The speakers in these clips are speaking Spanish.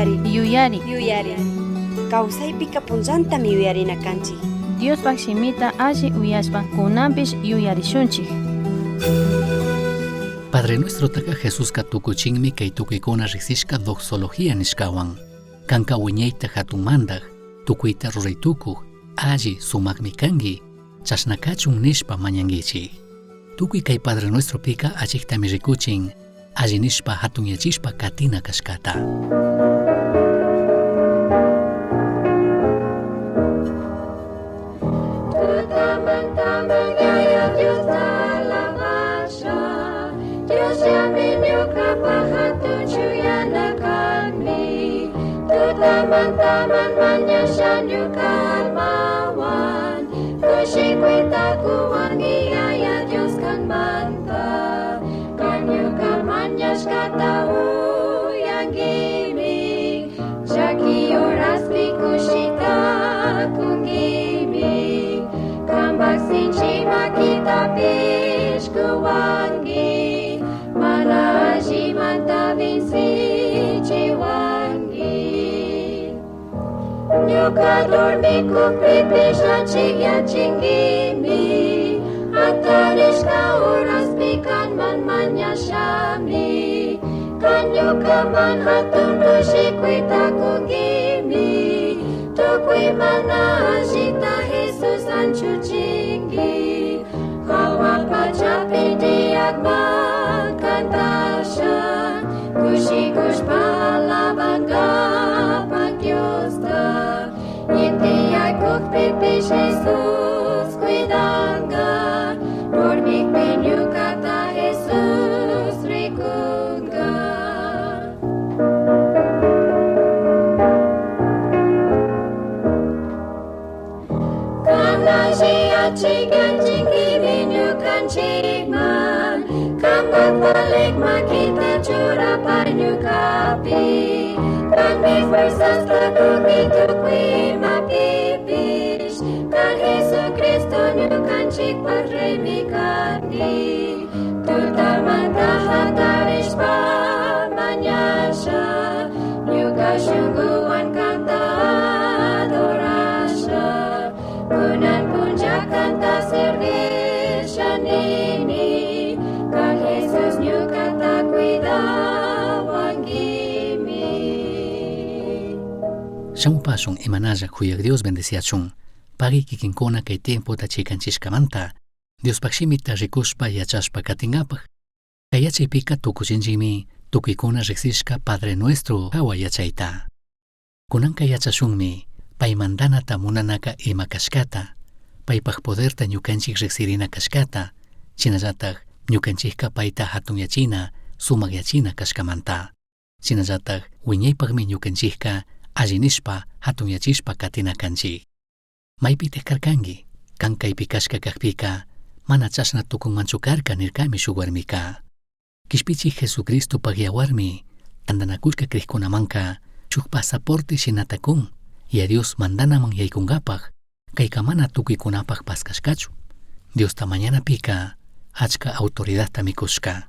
Yuyari. Kawsaypika punllantami yuyarinakanchik. Diospak simita alli uyashpa kunanpish yuyarishunchik. Padre nuestro taka Jesusqa tukuchinmi kay tukuykuna riqsishqa doxología nishkawan. Kanka wiñayta hatunmantaq, tukuyta ruraytukuq, alli sumaqmi kanki, chashnakachun nishpa mañankichik. Tukuy kay Padre nuestro pika alliktami rikuchin, alli nishpa hatunyachishpa katina kashkata. Taman-taman manyasyanyo kalmawan, kusikwita kuwangi aya Diyos kan manta, kanyo kamanyas katao yang gimig, jaki oras pikushita kung gimig, kambak sinchi makita pish kuwangi, malaji mantavin sinchi wangi. Nyuka dormi kupipisha chigya chingimi, Antarishka oras pikan man manyashami, Kanyuka man hatun kushikwita kugimi, Tukui mana ajita Jesus anchu chingi, Hawa pachapi diagma kantasha, Kushikush palabanga pagyosta, Inti ay kukpipish Jesus kuidanga, Dormik pinyukata Jesus rikunga. Kanajia chigan chingi pinyukan chigman, Kambak balik makita jura panyukapi, Kami fuerzas takumi tukui mapipish, Kan Jesu Kristo nyukan chik pagremikani, Tutamanta hatarish pa manyasha, Nyuka syungguan kanta adorasya, Kunan punja kanta servisya nini, Kan Jesus nyukan takwida wangimi. Shampasung imanalla kuyak Dios bendeciachun, pagi kikinkuna kay tiempo ta chikanchishkamanta, Dios pakshimita rikushpa yachashpa katingapaj, kay yachaypika tukuchinchikmi tukuykuna riqsishka Padre Nuestro hawa yachayta. Kunanka yachashunmi, pay mandanata munanaka ima kashkata, paypaj poderta ñukanchik riqsirina kashkata, shinallataq ñukanchikka payta hatun yachina, sumaq yachina kashkamanta. Shinallataq wiñaypaqmi ñukanchikka alli nishpa hatun yachishpa katina kanchik. Maypitaq karkanki, kankaypi kashka kaqpika, mana chashna tukunmanchu karka nirkami shuk warmika. Kishpichik Jesucristo pagyawarmi, tandanakushka kriqkunamanka, shuk pasaporte shinatakun, y a Dios mandanaman yaykunkapaq, kayka mana tukuykunapaq paskashkachu. Diosta mañana pika, achka autoridadta mikushka.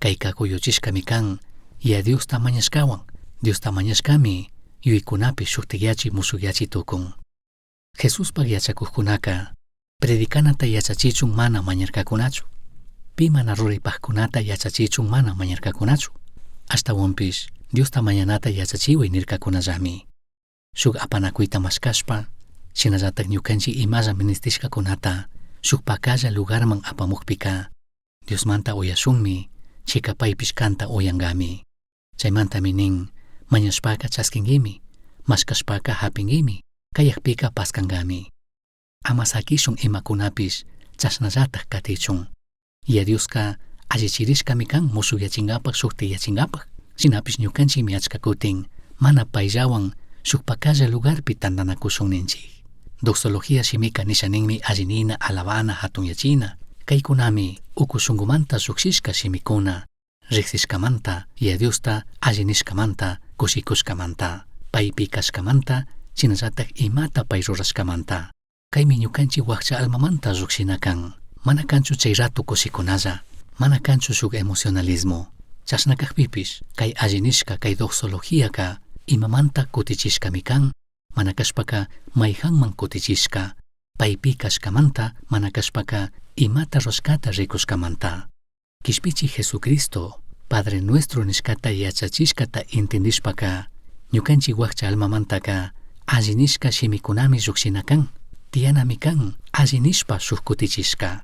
Kayka kuyuchishkami kan, y a Diosta mañashkawan, Diosta mañashkami, yuykunapi shuktiyachi musukyachi tukun. Jesuspaq yachakuqkunaka, predikanata yachachichun mana mañarkakunachu. Pi mana ruraypaqkunata yachachichun mana mañarkakunachu. Ashtawanpish, Diosta mañanata yachachiway nirkakunallami. Shuk apanakuyta mashkashpa, shinallataq ñukanchik imalla ministishkakunata, shuk pakalla lugarman apamuqpika, Diosmanta uyashunmi, chikapaypish kanta uyankami. Chaymantami nin, mañashpaka chaskinkimi, mashkashpaka hapingimi, kayakpika paskankami. Ama sakishun imakunapish, chashnallataq katichun. Y a Dioska allichirishkami kan musukyachinkapak shuktiyachinkapak. Shinapish ñukanchikmi achka kutin, mana payllawan shuk pakalla lugarpi tandanakushunninchik. Doxología shimika nishaninmi allinina alabana hatunyachina, kaykunami uku shunkumanta shukshishka shimikuna, riqsishkamanta, y a Diosta allinishkamanta, kushikushkamanta, paypi kashkamanta, shinallataq imata pay rurashkamanta. Kaymi ñukanchik wakcha almamanta lluqshinakan, mana kanchu chay ratu kushikunalla, mana kanchu shuk emocionalismo. Chashnakaqpipish, kay allinishka kay doxologíaka, imamanta kutichishkami kan, mana kashpaka mayhanman kutichishka, paypi kashkamanta mana kashpaka imata ruskata rikuskamanta. Kishpichi Jesucristo, Padre nuestro nishkata yachachishkata intendishpaka, ñukanchik wakcha almamantaka, alli nishka shimikunami lluksinakan, tiyanami kan, alli nishpa shuk kutichishka.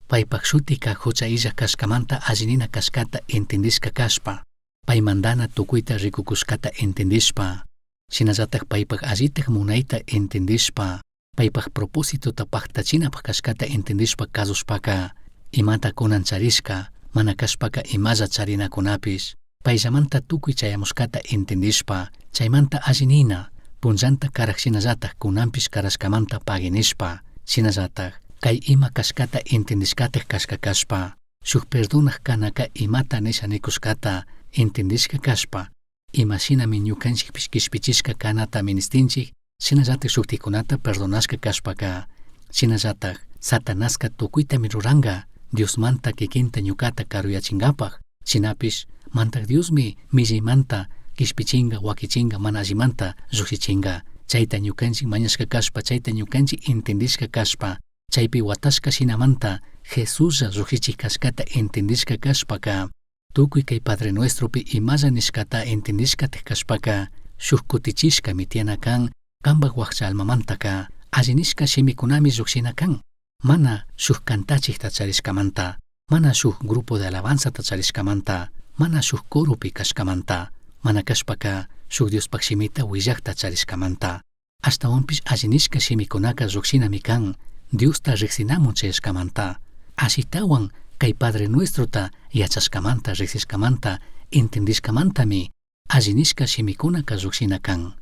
Paypak shutika hucha illa kashkamanta allinina kashkata intendishka kashpa, pay mandana tukuyta rikukushkata intendishpa, shinallatak paypak allitak munayta intendishpa, paypak propósitota paktachinapaq kashkata intendishpa kazushpaka, imata kunan charishka, mana kashpaka imalla charinakunapish, payllamanta tukuy chayamushkata intendishpa, chaymanta allinina, punllanta karaq shinallatak kunanpish karashkamanta paginishpa, shinallatak kay ima kashkata intendishkatek kashka kashpa, shuk perdonaq kanaka imata nisha nikushkata intendishka kashpa, imashinami ñukanchikpish kishpichishka kanata ministinchik, shinallatak shuktikunata perdonashka kashpaka, shinallatak Satanaska tukuytami ruranga, Diosmanta kikinta ñukata karuyachingapaq, shinapish mantak Diosmi millaymanta kishpichinga wakichinga mana allimanta lluksichinga, chayta ñukanchik mañashka kashpa, chayta ñukanchik intendishka kashpa, chaypi watashka shinamanta Jesuslla lluksichik kashkata intendishka kashpaka, tukuy kay Padre Nuestropi imalla nishkata intendishkatek kashpaka, shuk kutichishkami tiana kan kanpak wakcha almamantaka, alli nishka shimikunami lluksina kan, mana shuk kantachikta charishkamanta, mana shuk grupo de alabanzata charishkamanta, mana shuk korupi kashkamanta, mana kashpaka shuk Diospak shimita willakta charishkamanta, ashtawanpish alli nishka shimikunaka llukshinami kan, Diosta riqsinamun chayashkamanta, ashitawan kay Padre Nuestrota yachashkamanta riqsishkamanta intendishkamantami alli nishka shimikunaka lluksina kan.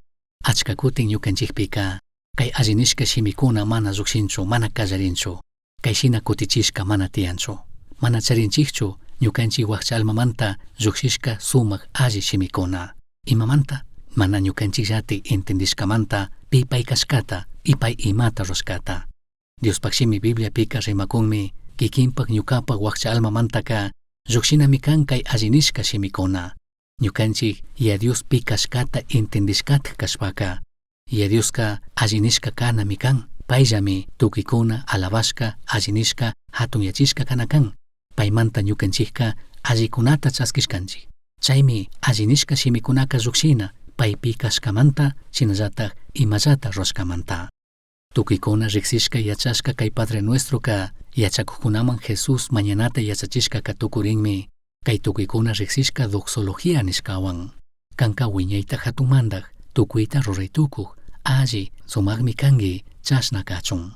Achka kutin ñukanchikpika kay alli nishka shimikuna mana llukshinchu, mana kallarinchu, kay shina kutichishka mana tiyanchu, mana charinchikchu ñukanchik wakcha almamanta llukshishka sumak alli shimikuna, imamanta mana ñukanchikllatik intendishkamanta pi pay kashkata y pay imata ruskata. Diospak shimi Bibliapika rimakunmi kikinpak ñukapak wakcha almamantaka llukshinami kan kay alli nishka shimikuna, ñukanchik ya Diospi kashkata intendishkatek kashpaka, ya Dioska alli nishka kanami kan, payllami tukuykuna alabashka alli nishka hatun yachishka kana kan, paymanta ñukanchikka allikunata chaskishkanchik, chaymi alli nishka shimikunaka llukshina paypi kashkamanta shinallatak imallata ruwashkamanta. Tukuykuna riqsishka yachashka kay Padre Nuestroka yachakuqkunaman Jesus mañanata yachachishkaka tukurinmi, kay tukuykuna riqsishka doxología nishkawan, kanka wiñayta hatunmandak tukuyta ruraytukuq alli sumaqmi kanki chashna kachun.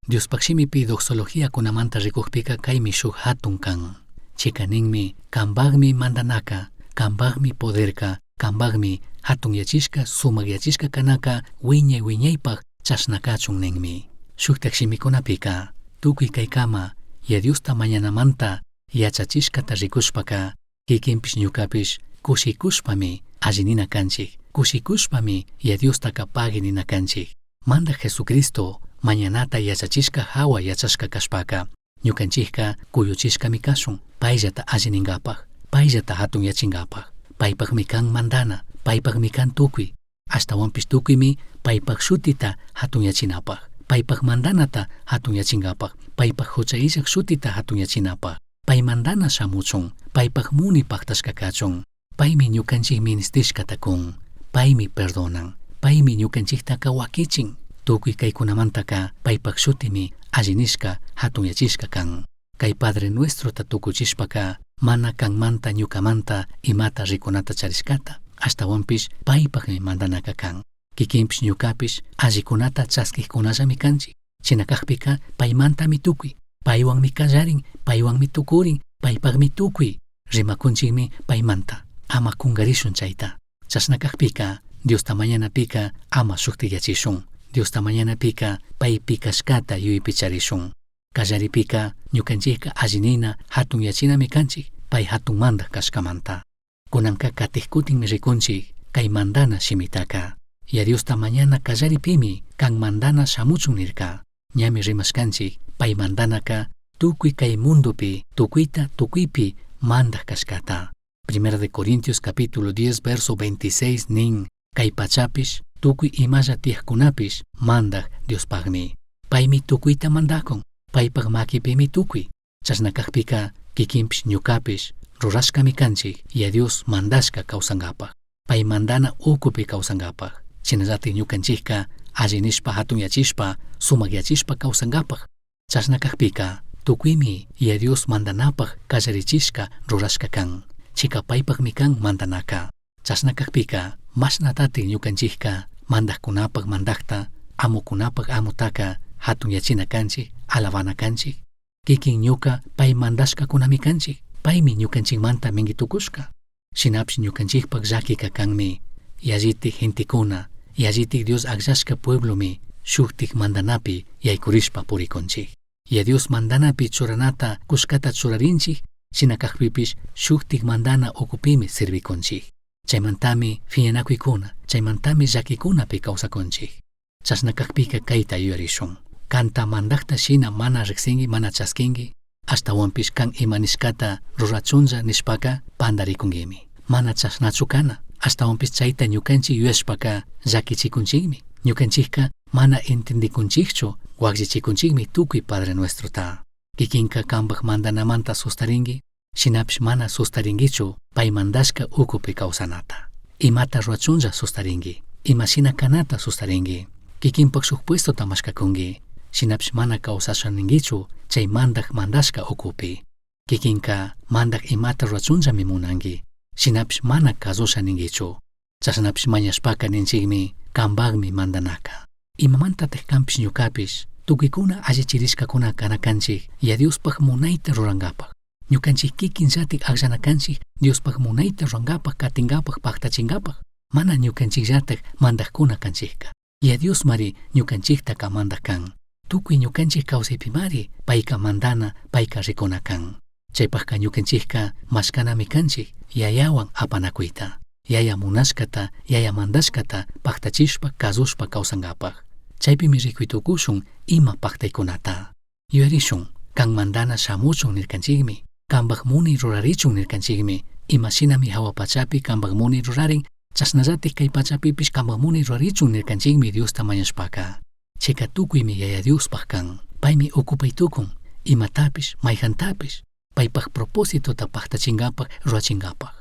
Diospak shimipi doxología kunamanta rikuqpika kaymi shuk hatun kan, chikaninmi kanpaqmi mandanaka, kanpaqmi poderka, kanpaqmi hatun yachishka sumaq yachishka kanaka wiñay wiñaypaq chashna kachun ninmi. Shuktak shimikunapika tukuy kaykama ya Diosta mañanamanta yachachishkata rikushpaka, kikinpish ñukapish kushikushpami alli nina kanchik, kushikushpami ya Diostaka pagi nina kanchik. Manda Jesucristo mañanata yachachishka hawa yachashka kashpaka, ñukanchikka kuyuchishkami kashun, payllata alli ninkapaq, payllata hatun yachingapaq, paypaqmi kan mandana, paypaqmi kan tukuy, ashtawanpish tukuymi paypak shutita hatun yachinapaq, paypak mandanata hatun yachingapaq, paypak hucha illak shutita hatun yachinapaq, pay mandana shamuchun, paypak muni paktashka kachun, paymi ñukanchik ministishkata kun, paymi perdonan, paymi ñukanchiktaka wakichin, tukuy kaykunamantaka paypak shutimi alli nishka hatun yachishka kan. Kay Padre Nuestrota tukuchishpaka mana kanmanta ñukamanta imata rikunata charishkata, ashtawanpish paypaqmi mandanaka kan, kikinpish ñukapish allikunata chaskikkunallami kanchik, chinakaqpika paymantami tukuy, paywanmi kallarin, paywanmi tukurin, paypaqmi tukuy, rimakunchikmi paymanta, ama kungarishun chayta. Chashnakaqpika Diosta mañanapika ama shuktiyachishun, Diosta mañanapika paypi kashkata yuypi charishun, kallaripika ñukanchikka allinina hatun yachinami kanchik, pay hatunmanta kashkamanta. Kunanka katik kutinmi rikunchik kay mandana shimitaka, ya Diosta mañana kallaripimi kan mandana shamuchun nirka, ñami rimashkanchik pay mandanaka tukuy kay mundupi tukuyta tukuypi mandak kashkata. 1 de Corintios capítulo 10 verso 26 nin, Kay pachapish tukuy imalla tiyaqkunapish mandag Diospaqmi. Paymi tukuyta mandakun. Paypaq makipimi tukuy. Chasnakaqpika kikinpish ñukapish rurashkami kanchik y a Dios mandashka kawsankapaq. Pay mandana ukupi kawsankapaq. Chinallatik ñukanchikka allinishpa hatunyachishpa sumakyachishpa kawsankapaq. Chasnakaqpika tukuymi y a Dios mandanapaq kallarichishka rurashka kan. Chika paypaqmi kan mandanaka. Chasnakaqpika mashnatatik ñukanchikka mandaqkunapaq mandaqta, amukunapaq amutaka hatunyachina kanchik, alabana kanchik. Kikin ñuka pay mandashkakunami kanchik. Paymi ñukanchikmanta minguitukushka. Shinapish ñukanchikpaq llakika kanmi yallitik gentikuna, yallitik Dios akllashka pueblomi shuktik mandanapi yaykurishpa purikunchik. Y Dios mandanapi churanata kushkata churarinchik, shinakaqpipish shuktik mandana ukupimi servikunchik. Chaymantami fiñanakuykuna, chaymantami llakikunapi kawsakunchik. Chasnakaqpika kayta yuyarishun. Kanta mandaqta shina mana riqsinki, mana chaskinki, ashtawanpish kan imanishkata rurachunlla nishpaka pandarikunkimi. Mana chasnachu kana, ashtawanpish chayta ñukanchik yuyashpaka llakichikunchikmi. Ñukanchikka mana entendikunchikchu waklichikunchikmi tukuy Padre Nuestro ta. Kikinka kanpaq mandanamanta sustarinki, shinapish mana sustarinkichu pay mandashka ukupi kawsanata. Imata rurachunlla sustarinki, imashina kanata sustarinki. Kikinpaq shuk puesto tamashkakunki, shinapish mana kawsashaninkichu chay mandashka ukupi. Kikinka mandak imata rurachunllami munanki, shinapish mana kasushaninkichu. Chasnapish mañashpaka ninchikmi kanpaqmi mandanaka. Imamantataq kanpish ñukapish tukuykuna allichirishkakuna kanakanchik y a Diospaq munayta rurankapaq. Ñukanchik kikinllatik akllanakanchik Diospaq munayta rurankapaq katinkapaq paqtachinkapaq. Mana ñukanchikllatak mandaqkuna kanchikka. Y a Dios mari ñukanchiktaka mandakan. Tukuy ñukanchik kawsaypimari payka mandana, payka rikuna kan. Chaypaqqa ñukanchikka mashkanami kanchik yayawan apanakuyta. Yaya munashkata, yaya mandashkata paqtachishpa kasushpa kawsankapaq. Chaypimi rikuytukushun ima paqtaykunata. Yuyarishun, kan mandana shamuchun nirkanchikmi, kanpaq munay rurarichun nirkanchikmi, imashinami hawa pachapi kanpaq munay rurarin, chasnallatik kay pachapipish kanpaq munay rurarichun nirkanchikmi Diosta mañashpaka. Chayka tukuymi yaya Diospaq kan. Paymi ukupaytukun, imatapish, mayjantapish, paypaq propósitota paqtachinkapaq rurachinkapaq.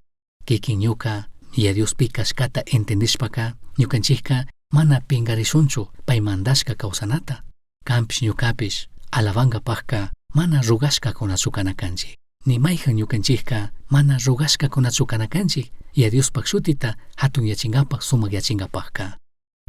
Kikin ñuka y Diospiy kashkata entendishpaka ñukanchikka mana pingarishunchu pay mandashka kawsanata. Kanpish ñukapish alabankapaqqa mana rugashkakunachu kanakanchik. Ni mayjan ñukanchikka mana rugashkakunachu kanakanchik y Diospaq shutita hatunyachinkapaq sumakyachinkapaqqa.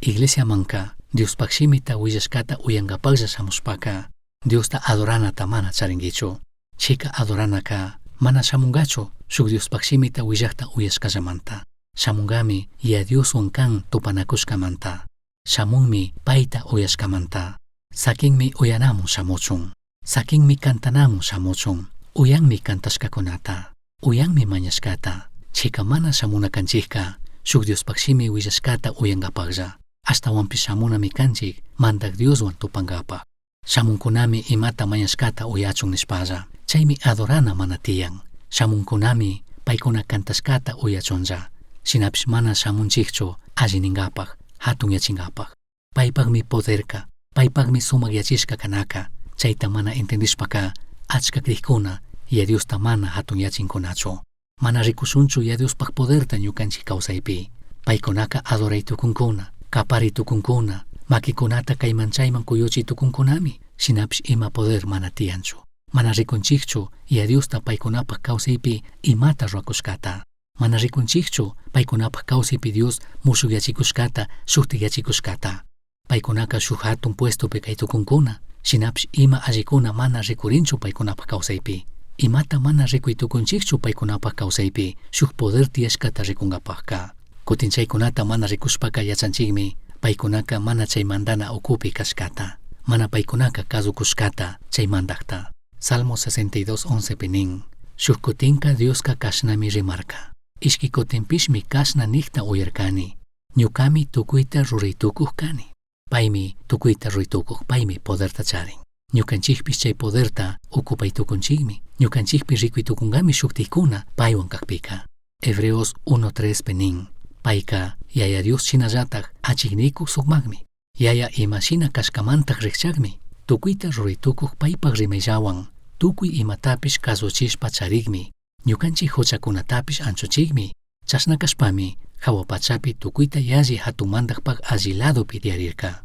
Iglesiamanka Diospaq shimita willashkata uyankapaqlla shamushpaka Diosta adoranata mana charinkichu. Chika adoranaka mana shamungachu shuk Diospaq shimita willakta uyashkallamanta. Shamunkami y a Dioswan kan tupanakushkamanta. Shamunmi payta uyashkamanta. Sakinmi uyanamun shamuchun. Sakinmi kantanamun shamuchun. Uyanmi kantashkakunata. Uyanmi mañashkata. Chika mana shamunakanchikka shuk Diospaq shimi willashkata uyankapaqlla. Ashtawanpi shamunami kanchik mandak Dioswan tupankapaq. Shamunkunami imata mañashkata uyachun nishpalla. Chaymi adorana mana tiyan. Shamunkunami paykuna kantashkata uyachunlla. Shinapish mana shamunchikchu allininkapaq, hatunyachinkapaq. Paypaqmi poderka, paypaqmi sumakyachishka kanaka. Chayta mana entendishpaka achka kriqkuna y a Diosta mana hatunyachinkunachu. Mana rikushunchu y a Diospaq poderta ñukanchik kawsaypi. Paykunaka adoraytukunkuna, kaparitukunkuna, makikunata kayman chayman kuyuchitukunkunami. Shinapish ima poder mana tiyanchu. Mana rikunchikchu y a Diosta paykunapaq kawsaypi imata rurakushkata. Mana rikunchikchu paykunapaq kawsaypi Dios mushukyachikushkata, shuktikyachikushkata. Paykunaka shuk hatun puestopi kaytukunkuna. Shinapish ima allikuna mana rikurinchu paykunapaq kawsaypi. Imata mana rikuytukunchikchu paykunapaq kawsaypi shuk poder tiyashkata rikunkapaqqa. Kutin chaykunata mana rikushpaka yachanchikmi paykunaka mana chay mandana ukupi kashkata. Mana paykunaka kasukushkata chay mandaqta. Salmo 62:11 pinin. Shuk kutinka Dioska kashnami rimarka. Ishki kutinpishmi kashna nikta uyarkani. Ñukami tukuyta ruritukuq kani. Paymi tukuyta ruritukuq paymi poderta charin. Ñukanchikpish chay poderta ukupaytukunchikmi. Ñukanchikpi rikuytukunkami shuktiykuna paywan kaqpika. Hebreos 1:3 penin. Payka yaya Dios chinallataj achikniku sukmagmi. Yaya imashina kashkamantaj rikchagmi. Tukuyta ruritukuj paypaq rimayllawan. Tukuy imatapish kasuchishpa charigmi. Ñukanchik huchakunatapish anchuchigmi. Chashna kashpami hawapachapi tukuyta yalli hatunmantaqpaq alliladopi diarirka.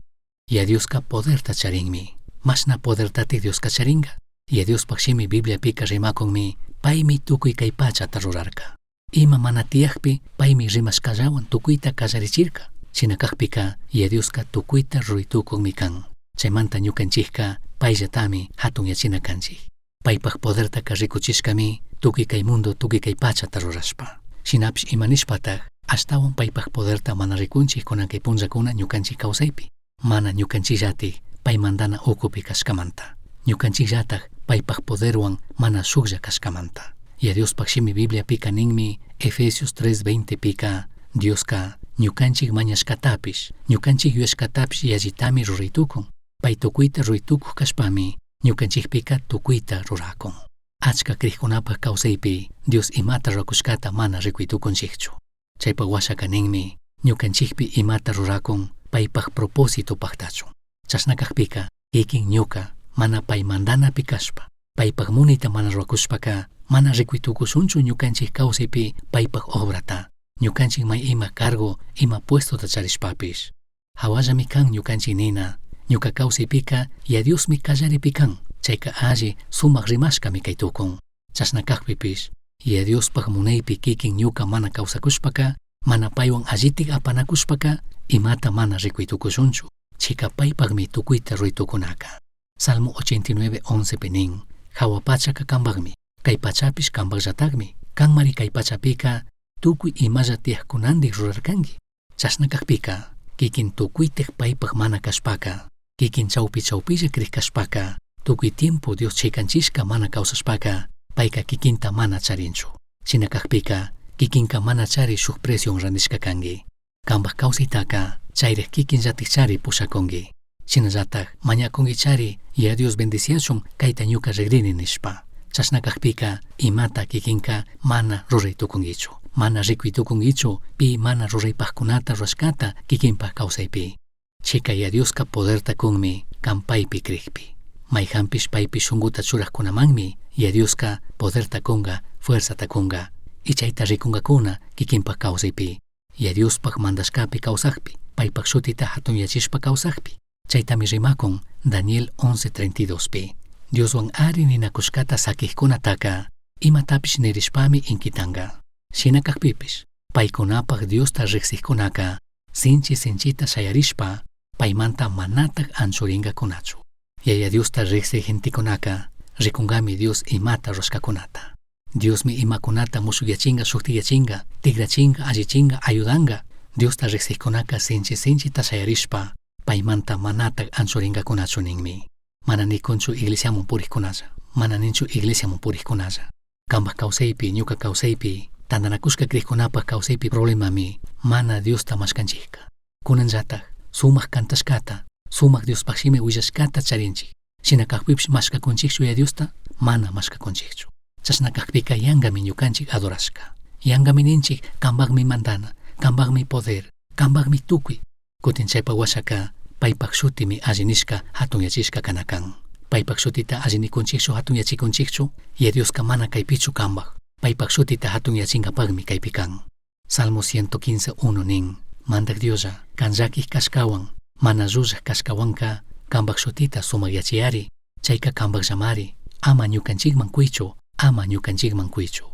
Ya Dioska poderta charinmi. Mashna podertati Dioska charinga. Ya Diospaq shimi Bibliapika rimakunmi paymi tukuy kay pachata rurarka. Ima mana tiyaqpi paymi rimashkallawan tukuyta kallarichirka. Shinakaqpika ya Dioska tukuyta ruritukunmi kan. Chaymanta ñukanchikka payllatami hatunyachina kanchik. Paypaq poderta rikuchishkami tukuy kay mundo tukuy kay pachata rurashpa. Shinapish imanishpataj ashtawan paypaq poderta mana rikunchik kunan kay punllakuna ñukanchik kawsaypi. Mana ñukanchillatik paymandana ukupi kashkamanta. Ñukanchillataj paypaq poderwan mana shuklla kashkamanta. Ya Diospaq shimi Bibliapika ninmi Efesios 3:20 pika Dioska ñukanchik mañashkatapish ñukanchik yuyashkatapish yallitami ruritukun. Pay tukuyta ruritukuj kashpami ñukanchikpika tukuyta rurakun. Achka kriqkunapaq kawsaypi Dios imata rurakushkata mana rikuytukunchikchu. Chaypaq washaka ninmi ñukanchikpi imata rurakun paypaq propósitopaqtachu. Chashnakaqpika kikin ñuka mana paymandanapi kashpa paypaq munita mana rurakushpaka mana rikuytukushunchu ñukanchik kawsaypi paypaq obrata. Ñukanchik may ima cargo ima puestota charishpapish. Hawallami kan ñukanchik nina ñuka kawsaypika ya Diosmi kallaripi kan. Chayka alli sumaq rimashkami kay tukun. Chashnakaqpipish ya Diospaq munaypi kikin ñuka mana kawsakushpaka mana paywan allitik apanakushpaka imata mana rikuytukushunchu. Chika paypaqmi tukuyta ruritukunaka. Salmo 89:11 nin hawapachaka kambaqmi kay pachapish kambaqllataqmi kanmari kay pachapika tukuy imalla tiyaqkunandik rurarkanki. Chashnakaqpika kikin tukuytiq paypaq mana kashpaka kikin chawpilla kriq kashpaka tukuy tiempo Dios chaykanchishka mana kawsashpaka payka kikinta mana charinchu. Shinakaqpika kikinka mana chari shuk presion randishka kanki. Kambaq kawsaytaka chayriq kikinllatik chari pushakunki. Shinallataj mañakunki chari ya Dios bendiciachun kayta ñuka rigrini nishpa. Chashnakaqpika imata kikinka mana ruraytukunkichu. Mana rikuytukunkichu pi mana ruraypaqkunata rurashkata kikinpaq kawsaypi. Chika ya Dioska poderta kunmi kan paypi kriqpi. Mayhampish paypi shunguta churaqkunamanmi ya Dioska poderta kunga, fuerzata kunga. Y chayta rikunkakuna kikinpaq kawsaypi. Ya Diospaq mandashkapi kawsaqpi paypaq shutita hatunyachishpa kawsaqpi. Chaytami rimakun Daniel 11:32pi. Dioswan ari ninakushkata sakijkunataka imatapish nirishpami inkitanga. Shinakaqpipish paykunapaq Diosta riqsijkunaka sinchita shayarishpa paymanta manatak anchuringakunachu. Yaya Diosta riqsij gentikunaka rikungami Dios imata rurashkakunata. Diosmi imakunata musukyachinga shuktiyachinga tigrachinga allichinga ayudanga. Diosta riqsijkunaka sinchita shayarishpa paymanta manatak anchuringakunachu ninmi. Mana nikunchu iglesiamun puriqkunalla. Mana ninchu iglesiamun puriqkunalla. Kambaq kawsaypi ñuka kawsaypi tandanakushka kriqkunapaq kawsaypi problemami mana Diosta mashkanchikka. Kunanllataj sumaq kantashkata sumaq Diospaq shimi willashkata charinchik. Shinakaqpipish mashkakunchikchu ya Diosta mana mashkakunchikchu. Chashnakaqpika yanqami ñukanchik adorashka. Yanqami ninchik kambaqmi mandana, kambaqmi poder, kambaqmi tukuy. Kutin chaypa washaka paypaq shutimi allinishka hatunyachishka kanakan. Paypaq shutita allinikunchikchu hatunyachikunchikchu ya Dioska mana kaypichu kambaq. Paypaq shutita hatunyachinqapaqmi kaypi kan. Salmo 115:1 nin mandak Diosa kanllakij kashkawan mana llullaq kashkawanka kambaq shutita sumakyachiyari chayka kambaqllamari ama ñukanchikman kuychu ama ñukanchikman kuychu.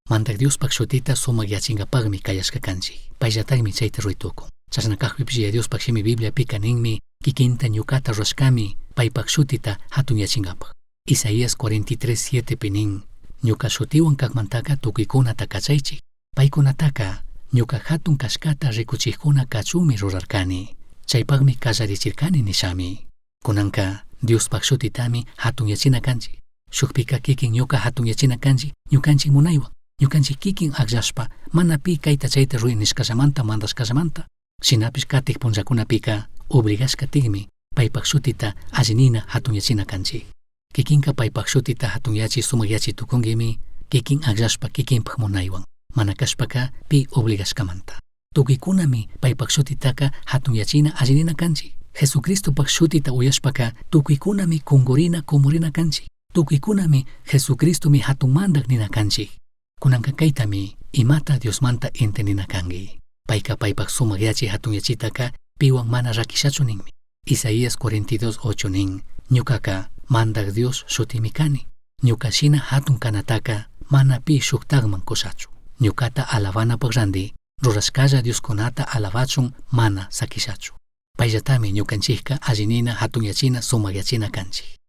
Mandak Diospaq shutita sumakyachinqapaqmi kayashka kanchik. Payllataqmi chayta ruraytukun. Chashnakaqpipish ya Diospaq shimi Bibliapika ninmi kikinta ñukata rurashkami paypaq shutita hatunyachinqapaq. Isaías 43:7pi nin ñuka shutiwan kaqmantaka tukuykunata kachaychik. Paykunataka ñuka hatun kashkata rikuchiqkuna kachumi rurarkani. Chaypaqmi kallarichirkani nishami. Kunanka Diospaq shutitami hatunyachina kanchik. Shukpika kikin ñuka hatunyachina kanchik ñukanchik munaywan. Ñukanchik kikin aqllashpa mana pi kayta chayta ruy nishkashamanta mandashkashamanta. Shinapish katik punllakunapika obligashkatikmi paypaq shutita allinina hatunyachina kanchik. Kikinka paypaq shutita hatunyachi sumakyachi tukunkimi kikin aqllashpa kikinpaq munaywan. Mana kashpaka pi obligashkamanta. Tukuykunami paypak shutitaka hatun yachina allinina kanchik. Jesucristopak shutita uyashpaka tukuykunami kungurina kumurina kanchik. Tukuykunami Jesucristomi hatunmandak nina kanchik. Kunanka kaytami imata Diosmanta entendina kangi. Payka paypak sumak yachi hatun yachitaka piwan mana rakishachu ninmi. Isaías 42:8 nin, ñukaka mandak Dios shutimi kani. Ñukashina hatun kanataka mana pi shuktagman kushachu. Ñukata alabanapak randi, rurashkalla Dioskunata alabachun mana sakishachu. Payllatami ñukanchikka allinina hatun yachina sumak yachina kanchik.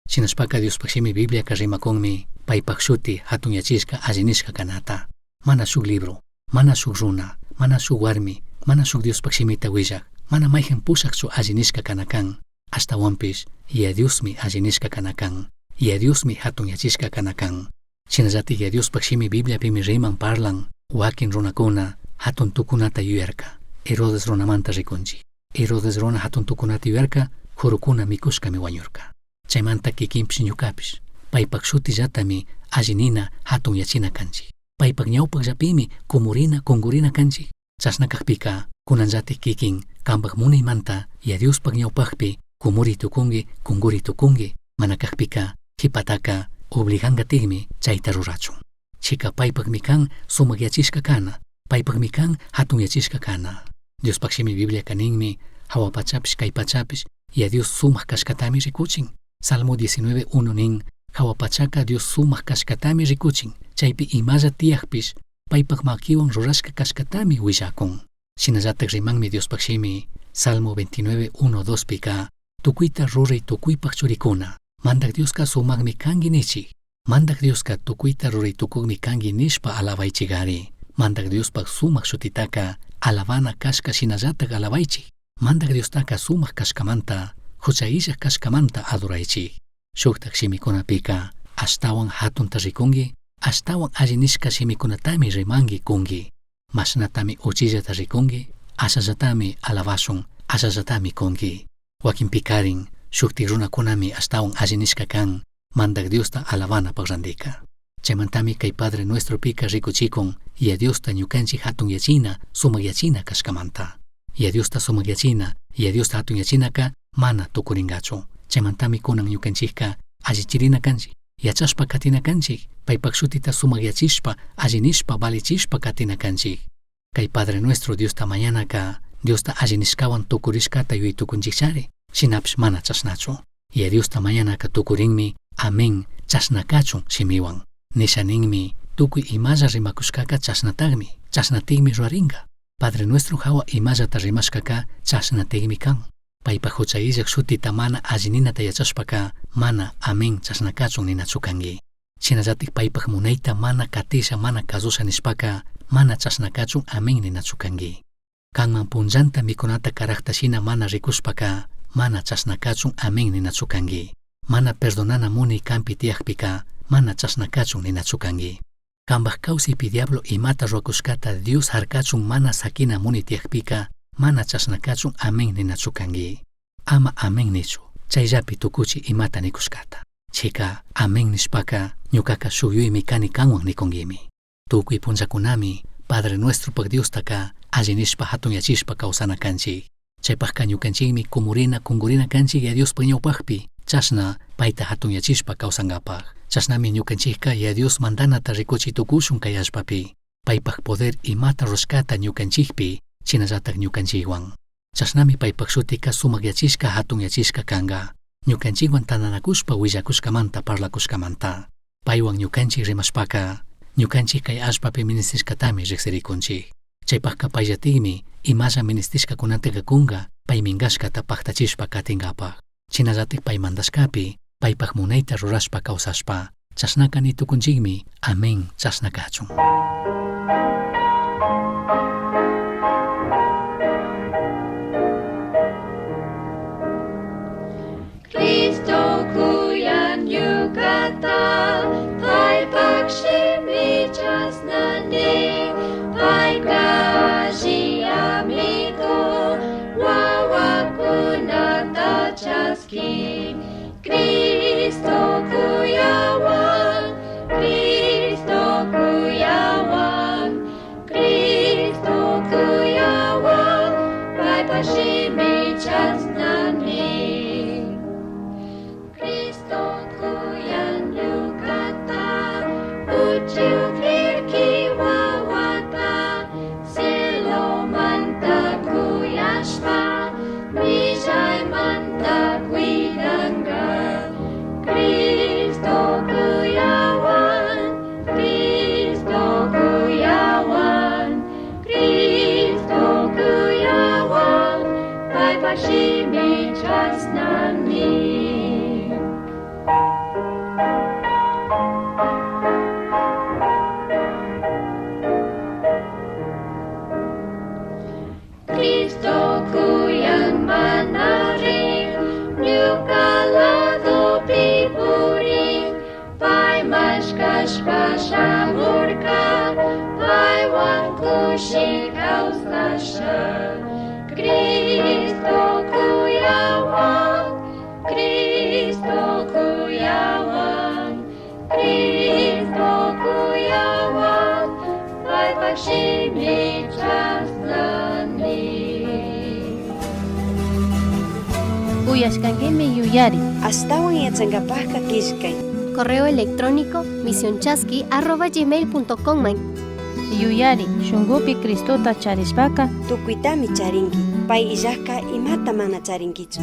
Shinashpaka Diospakshimi Bibliaka rimakunmi paypak shuti hatun yachishka allinishka kanata. Mana shuk libro, mana shuk runa, mana shuk warmi, mana shuk Diospakshimita willak, mana mayjin pushakchu allinishka kanakan. Hasta wampish, ya Diosmi allinishka kanakan, ya Diosmi hatun yachishka kanakan. Shinallatik ya Diospakshimi Bibliapimi riman parlan, wakin runakuna hatun tukunata yuyarka. Herodes runamanta rikunchi. Herodes runa hatun tukunata yuyarka, jurukuna mikushkami wañurka. Chaymanta kikinpish ñukapish, paypak shutilllatami allinina hatun yachina kanchik. Paypak ñawpak llapimi kumurina kungurina kanchik. Chasnakakpika kunanllatik kikin kanpak munaymanta ya Diospak ñawpakpi kumuri tukungi, kunguri tukungi, manakakpika hipataka obligangatigmi chayta rurachun. Chika paypakmi kan sumak yachishka kana, paypakmi kan hatun yachishka kana. Diospakshimi Biblia kaninmi hawapachapish kaypachapish ya Dios sumak kashkatami rikuchin. Salmo 19:1 nin, hawapachaka Dios sumak kashkatami rikuchin. Chaypi imalla tiyakpish paypak makiwan rurashka kashkatami willakun. Shinallatak rimanmi Diospakshimi Salmo 29:1-2 pika, tukuyta ruray tukuypak churikuna, mandak Dioska sumakmi kangi nichik. Mandak Dioska tukuyta ruray tukukmi kangi nishpa alabaychigari. Mandak Diospak sumak shutitaka alabana kashka shinallatak alabaychik. Mandak Diostaka sumak kashkamanta, huchayishak kashkamanta adoraychik. Shuktak shimikunapika ashtawan hatunta rikungi, ashtawan allinishka shimikunatami rimangi kungi. Mashnatami uchillata rikungi, ashallatami alabashun, ashallatami kungi. Wakin pikarin, shuktik runakunami ashtawan allinishka kan, mandak Diosta alabanapak randika. Chaymantami kay Padre Nuestro pika rikuchikun, ya Diosta ñukanchik hatun yachina, sumak yachina kashkamanta. Ya Diosta sumak yachina, ya Diosta hatun yachinaka mana tukuringachu. Chaymantami kunan ñukanchikka allichirina kanchik, yachashpa katina kanchik, paypak shutita sumak yachishpa, allinishpa, valichishpa katina kanchik. Kay Padre Nuestro Diosta mañanaka, Diosta allinishkawan tukurishkata yuytukunchikchari, shinapish mana chasnachu. Ya Diosta mañanaka tukurinmi, amén, chasnakachun shimiwan. Nishaninmi, tukuy imalla rimakushkaka chasnatagmi, chasnatigmi ruaringa. Padre Nuestro hawa imallata rimashkaka chasnatigmi kan. Paypak huchayillak shutita mana allininata yachashpaka, mana amén chasnakachun ninachu kangi. Shinallatik paypak munayta mana katisha mana kazusha nishpaka, mana chasnakachun amén ninachu kangi. Kanman punllanta mikunata karakta shina mana rikushpaka, mana chasnakachun amén ninachu kangi. Mana perdonana muni kampi tiyakpika, mana chasnakachun ninachu kangi. Kambak kawsipi diablo imata ruakushkata Dios harkachun mana sakina muni tiyakpika, mana chasnakachun amén ninachu kangi. Ama amén nichu, chayllapi tukuchi imata nikushkata. Chika amén nishpaka, ñukaka shuyuymi kani kanwan nikungimi. Tukuy punllakunami, Padre Nuestro pak Diostaka, allinishpa hatun yachishpa kawsana kanchik. Chaypakka ñukanchikmi kumurina kungurina kanchik ya Diospak ñawpakpi, chasna payta hatun yachishpa kawsangapak. Chasnami ñukanchikka ya Dios mandanata rikuchi tukushun kay allpapi. Paypak poder imata rushkata ñukanchikpi, chinallatak ñukanchikwan. Chasnami paypak shutika sumak yachishka hatun yachishka kanga. Ñukanchikwan tananakushpa willakushkamanta parlakushkamanta. Paywan ñukanchik rimashpaka, ñukanchik kay allpapi ministishkatami riksirikunchik. Chaypakka payllatigmi imalla ministishkakunata kunga, pay mingashkata paktachishpa katingapak. Chinallatik pay mandashkapi, paypak munayta rurashpa kawsashpa, chasnaka nitukunchikmi, amén chasnakachun. Cristo kuyan yukata, paypak shimi chasnani, paykashi amigo, wawakunata chaski. Cristo kuyawan, Cristo kuyawan, Cristo kuyawan. nami. Cristo kuyan manaring, nyukalado pipuring, pai mashkash pashamurka, pai wankushik austasha. Cristo kuyawan, Cristo kuyawan, Cristo kuyawan, pai pakshimi chaslani. Uyashkankimi yuyari. Astawan yachankapajka kishkay. Correo electrónico misionchasky@gmail.com. Yuyari, shungupi Cristota charishpaka. Tukuitami charinki. Pay illajka imata mana charinkichu.